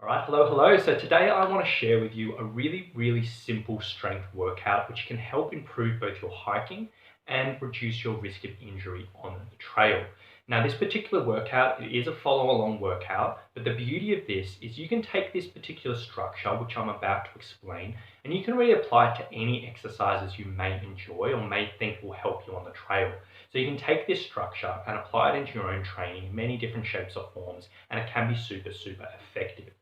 All right, hello. So today I want to share with you a really simple strength workout which can help improve both your hiking and reduce your risk of injury on the trail. Now, this particular workout, it is a follow along workout, but the beauty of this is you can take this particular structure, which I'm about to explain, and you can really apply it to any exercises you may enjoy or may think will help you on the trail. So you can take this structure and apply it into your own training in many different shapes or forms, and it can be super effective.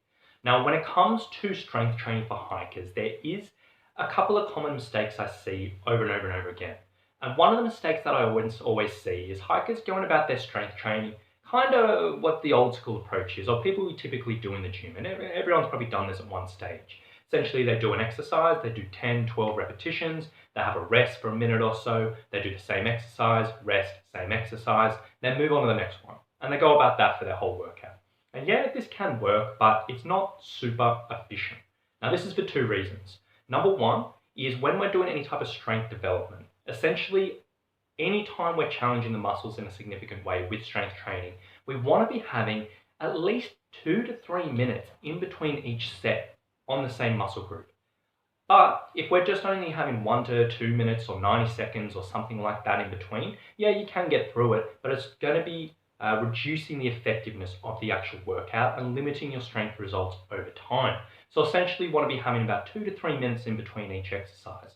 Now, when it comes to strength training for hikers, there is a couple of common mistakes I see over and over again. And one of the mistakes that I always see is hikers going about their strength training kind of what the old school approach is, or people we typically do in the gym. And everyone's probably done this at one stage. Essentially, they do an exercise, they do 10, 12 repetitions, they have a rest for a minute or so, they do the same exercise, rest, same exercise, then move on to the next one. And they go about that for their whole workout. And yeah, this can work, but it's not super efficient. Now, this is for two reasons. Number one is when we're doing any type of strength development, essentially, anytime we're challenging the muscles in a significant way with strength training, we want to be having at least 2 to 3 minutes in between each set on the same muscle group. But if we're just only having 1 to 2 minutes or 90 seconds or something like that in between, yeah, you can get through it, but it's going to be reducing the effectiveness of the actual workout and limiting your strength results over time. So essentially, you want to be having about 2 to 3 minutes in between each exercise.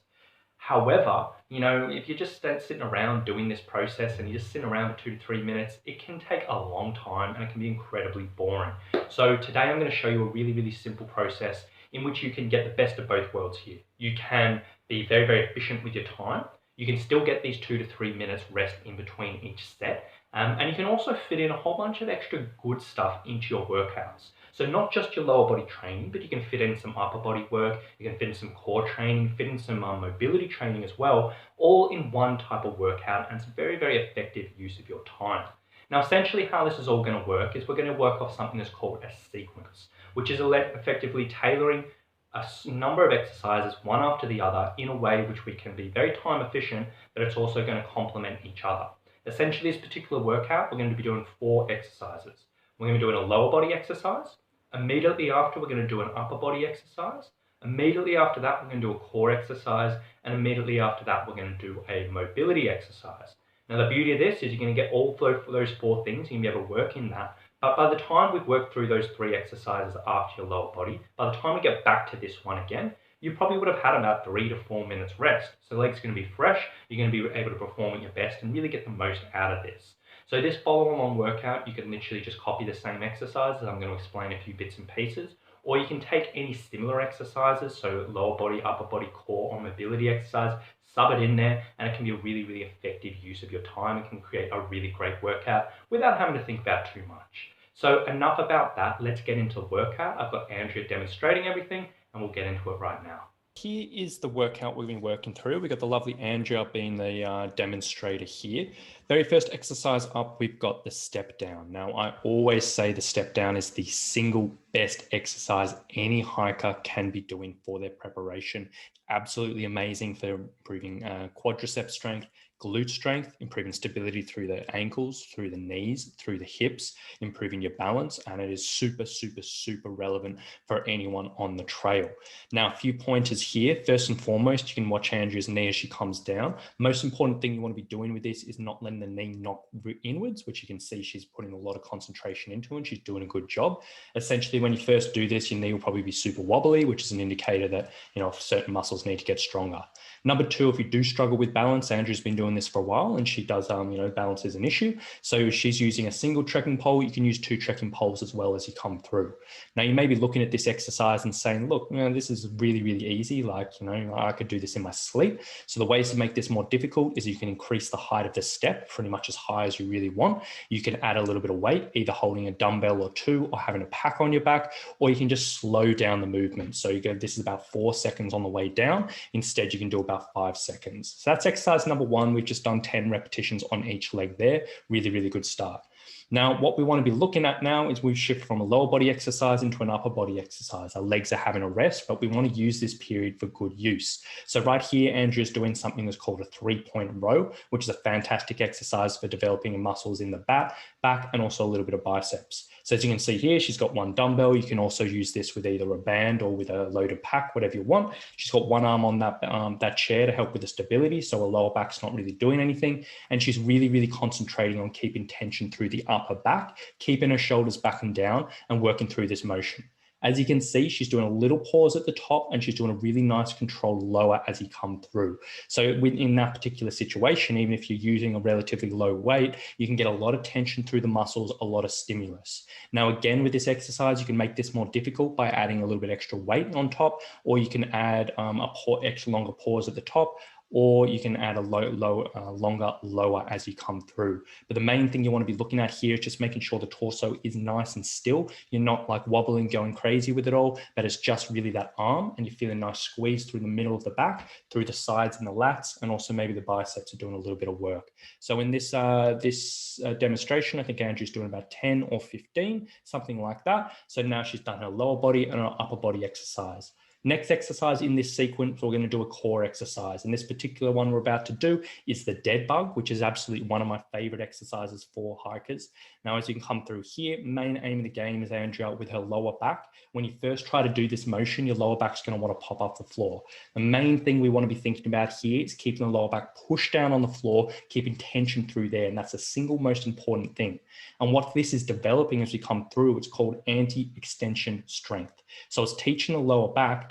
However, if you're just sitting around doing this process and you're just sitting around for 2 to 3 minutes, it can take a long time and it can be incredibly boring. So today I'm going to show you a really simple process in which you can get the best of both worlds here. You can be very efficient with your time. You can still get these 2 to 3 minutes rest in between each set. And you can also fit in a whole bunch of extra good stuff into your workouts. So not just your lower body training, but you can fit in some upper body work, you can fit in some core training, fit in some mobility training as well, all in one type of workout, and it's very effective use of your time. Now, essentially how this is all going to work is we're going to work off something that's called a sequence, which is effectively tailoring a number of exercises one after the other in a way which we can be very time efficient, but it's also going to complement each other. Essentially, this particular workout, we're going to be doing 4 exercises. We're going to be doing a lower body exercise. Immediately after, we're going to do an upper body exercise. Immediately after that, we're going to do a core exercise. And immediately after that, we're going to do a mobility exercise. Now, the beauty of this is you're going to get all those 4 things. You're going to be able to work in that. But by the time we've worked through those 3 exercises after your lower body, by the time we get back to this one again, you probably would have had about 3 to 4 minutes rest. So the leg's going to be fresh, you're going to be able to perform at your best and really get the most out of this. So this follow along workout, you can literally just copy the same exercises. I'm going to explain a few bits and pieces, or you can take any similar exercises, so lower body, upper body, core, or mobility exercise, sub it in there, and it can be a really effective use of your time. It can create a really great workout without having to think about too much. So enough about that. Let's get into the workout. I've got Andrea demonstrating everything, and we'll get into it right now. Here is the workout we've been working through. We've got the lovely Andrea being the demonstrator here. Very first exercise up, we've got the step down. Now, I always say the step down is the single best exercise any hiker can be doing for their preparation. Absolutely amazing for improving quadricep strength, glute strength, improving stability through the ankles, through the knees, through the hips, improving your balance. And it is super relevant for anyone on the trail. Now, a few pointers here. First and foremost, you can watch Andrea's knee as she comes down. Most important thing you want to be doing with this is not letting the knee knock inwards, which you can see she's putting a lot of concentration into, and she's doing a good job. Essentially, when you first do this, your knee will probably be super wobbly, which is an indicator that, certain muscles need to get stronger. Number 2, if you do struggle with balance, Andrea's been doing this for a while and she does, balance is an issue. So she's using a single trekking pole. You can use 2 trekking poles as well as you come through. Now, you may be looking at this exercise and saying, look, this is really easy. I could do this in my sleep. So the ways to make this more difficult is you can increase the height of the step pretty much as high as you really want. You can add a little bit of weight, either holding a dumbbell or 2 or having a pack on your back, or you can just slow down the movement. So this is about 4 seconds on the way down. Instead, you can do about 5 seconds. So that's exercise number 1. We've just done 10 repetitions on each leg there. Really good start. Now, what we want to be looking at now is we've shifted from a lower body exercise into an upper body exercise. Our legs are having a rest, but we want to use this period for good use. So right here, Andrea's doing something that's called a 3-point row, which is a fantastic exercise for developing muscles in the back, and also a little bit of biceps. So as you can see here, she's got one dumbbell. You can also use this with either a band or with a loaded pack, whatever you want. She's got one arm on that chair to help with the stability, so her lower back's not really doing anything. And she's really, really concentrating on keeping tension through the upper back, keeping her shoulders back and down and working through this motion. As you can see, she's doing a little pause at the top and she's doing a really nice controlled lower as you come through. So in that particular situation, even if you're using a relatively low weight, you can get a lot of tension through the muscles, a lot of stimulus. Now, again, with this exercise, you can make this more difficult by adding a little bit extra weight on top, or you can add extra longer pause at the top, or you can add a longer lower as you come through. But the main thing you want to be looking at here is just making sure the torso is nice and still. You're not like wobbling, going crazy with it all, but it's just really that arm, and you feel a nice squeeze through the middle of the back, through the sides and the lats, and also maybe the biceps are doing a little bit of work. So in this demonstration, I think Andrew's doing about 10 or 15, something like that. So now she's done her lower body and her upper body exercise. Next exercise in this sequence, we're going to do a core exercise. And this particular one we're about to do is the dead bug, which is absolutely one of my favorite exercises for hikers. Now, as you can come through here, main aim of the game is Andrea with her lower back. When you first try to do this motion, your lower back's going to want to pop off the floor. The main thing we want to be thinking about here is keeping the lower back pushed down on the floor, keeping tension through there. And that's the single most important thing. And what this is developing as we come through, it's called anti-extension strength. So it's teaching the lower back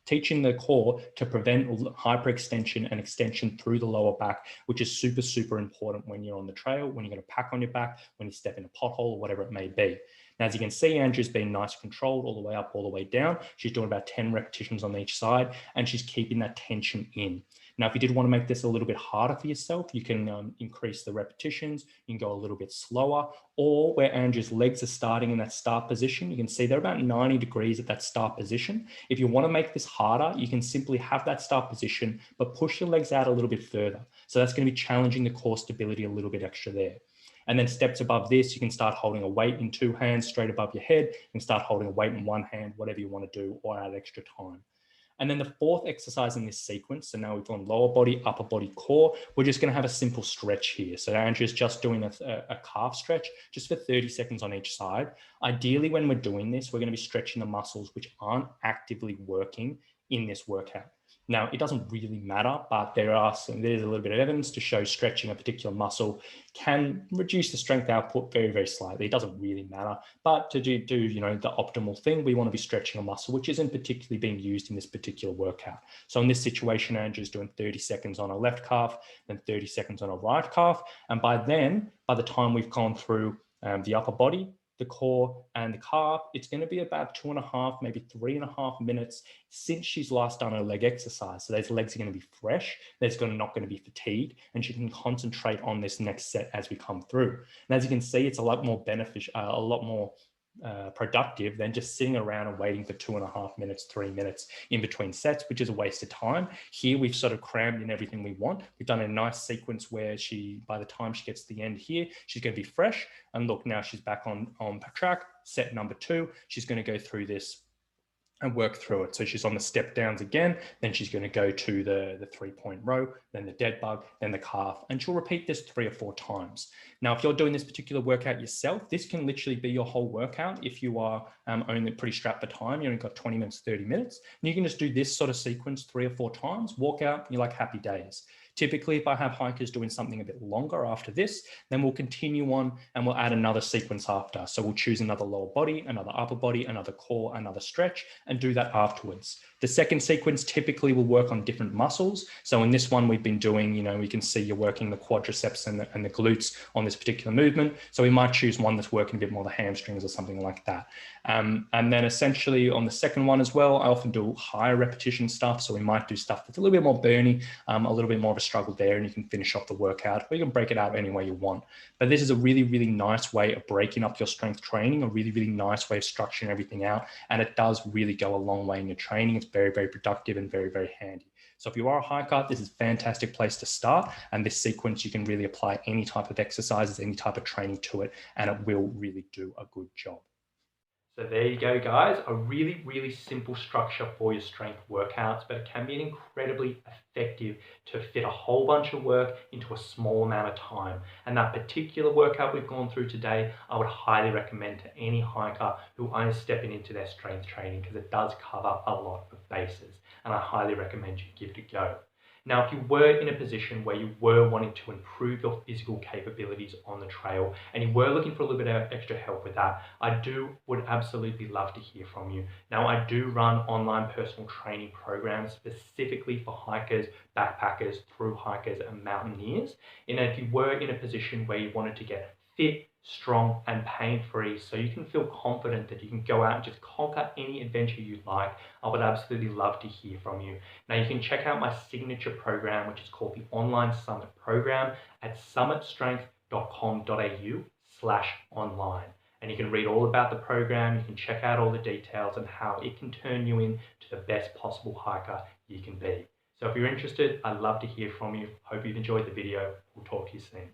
teaching the core to prevent hyperextension and extension through the lower back, which is super, super important when you're on the trail, when you're going to pack on your back, when you step in a pothole or whatever it may be. Now, as you can see, Andrew's been nice controlled all the way up, all the way down. She's doing about 10 repetitions on each side, and she's keeping that tension in. Now, if you did want to make this a little bit harder for yourself, you can increase the repetitions. You can go a little bit slower, or where Andrew's legs are starting in that start position, you can see they're about 90 degrees at that start position. If you want to make this harder, you can simply have that start position, but push your legs out a little bit further. So that's going to be challenging the core stability a little bit extra there. And then steps above this, you can start holding a weight in 2 hands straight above your head. You can start holding a weight in 1 hand, whatever you want to do, or add extra time. And then the fourth exercise in this sequence, so now we've gone lower body, upper body, core, we're just going to have a simple stretch here. So Andrew's just doing a calf stretch just for 30 seconds on each side. Ideally, when we're doing this, we're going to be stretching the muscles which aren't actively working in this workout. Now, it doesn't really matter, but there's a little bit of evidence to show stretching a particular muscle can reduce the strength output very, very slightly. It doesn't really matter, but to do the optimal thing, we want to be stretching a muscle which isn't particularly being used in this particular workout. So in this situation, Andrew's doing 30 seconds on a left calf, then 30 seconds on a right calf. And by the time we've gone through the upper body, the core and the calf, it's going to be about 2.5, maybe 3.5 minutes since she's last done her leg exercise. So those legs are going to be fresh. They're not going to be fatigued, and she can concentrate on this next set as we come through. And as you can see, it's a lot more beneficial, a lot more productive than just sitting around and waiting for 2.5 minutes, 3 minutes in between sets, which is a waste of time. Here, we've sort of crammed in everything we want. We've done a nice sequence where by the time she gets to the end here, she's going to be fresh. And look, now she's back on track. Set number 2, she's going to go through this and work through it. So she's on the step downs again, then she's going to go to the 3-point row, then the dead bug, then the calf, and she'll repeat this 3 or 4 times. Now, if you're doing this particular workout yourself, this can literally be your whole workout. If you are only pretty strapped for time, you only got 20 minutes, 30 minutes, and you can just do this sort of sequence 3 or 4 times, walk out, you're like happy days. Typically, if I have hikers doing something a bit longer after this, then we'll continue on and we'll add another sequence after. So we'll choose another lower body, another upper body, another core, another stretch, and do that afterwards. The second sequence typically will work on different muscles. So in this one, we've been doing, we can see you're working the quadriceps and the glutes on this particular movement. So we might choose one that's working a bit more the hamstrings or something like that. And then essentially on the second one as well, I often do higher repetition stuff. So we might do stuff that's a little bit more burny, a little bit more of a struggle there, and you can finish off the workout, or you can break it out any way you want. But this is a really, really nice way of breaking up your strength training, a really, really nice way of structuring everything out. And it does really go a long way in your training. It's very, very productive and very, very handy. So if you are a hiker, this is a fantastic place to start. And this sequence, you can really apply any type of exercises, any type of training to it, and it will really do a good job. So there you go, guys. A really, really simple structure for your strength workouts, but it can be incredibly effective to fit a whole bunch of work into a small amount of time. And that particular workout we've gone through today, I would highly recommend to any hiker who is stepping into their strength training because it does cover a lot of bases. And I highly recommend you give it a go. Now, if you were in a position where you were wanting to improve your physical capabilities on the trail and you were looking for a little bit of extra help with that, would absolutely love to hear from you. Now, I do run online personal training programs specifically for hikers, backpackers, thru hikers, and mountaineers. And if you were in a position where you wanted to get fit, strong, and pain-free so you can feel confident that you can go out and just conquer any adventure you'd like, I would absolutely love to hear from you. Now, you can check out my signature program, which is called the Online Summit Program, at summitstrength.com.au/online. And you can read all about the program, you can check out all the details and how it can turn you into the best possible hiker you can be. So if you're interested, I'd love to hear from you. Hope you've enjoyed the video. We'll talk to you soon.